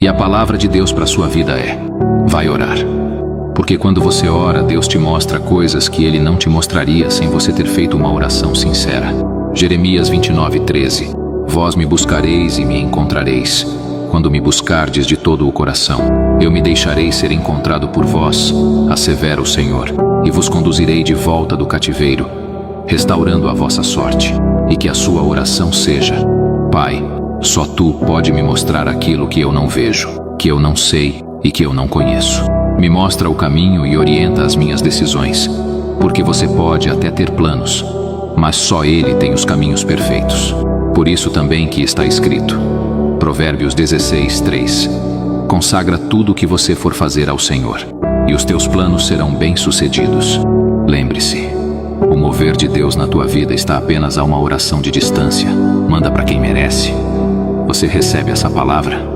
E a palavra de Deus para a sua vida é: vai orar. Porque quando você ora, Deus te mostra coisas que Ele não te mostraria sem você ter feito uma oração sincera. Jeremias 29:13. Vós me buscareis e me encontrareis, quando me buscardes de todo o coração. Eu me deixarei ser encontrado por vós, assevera o Senhor, e vos conduzirei de volta do cativeiro, restaurando a vossa sorte. E que a sua oração seja: Pai, só Tu pode me mostrar aquilo que eu não vejo, que eu não sei e que eu não conheço. Me mostra o caminho e orienta as minhas decisões, porque você pode até ter planos, mas só Ele tem os caminhos perfeitos. Por isso também que está escrito, Provérbios 16:3. Consagra tudo o que você for fazer ao Senhor, e os teus planos serão bem-sucedidos. Lembre-se, o mover de Deus na tua vida está apenas a uma oração de distância. Manda para quem merece. Você recebe essa palavra?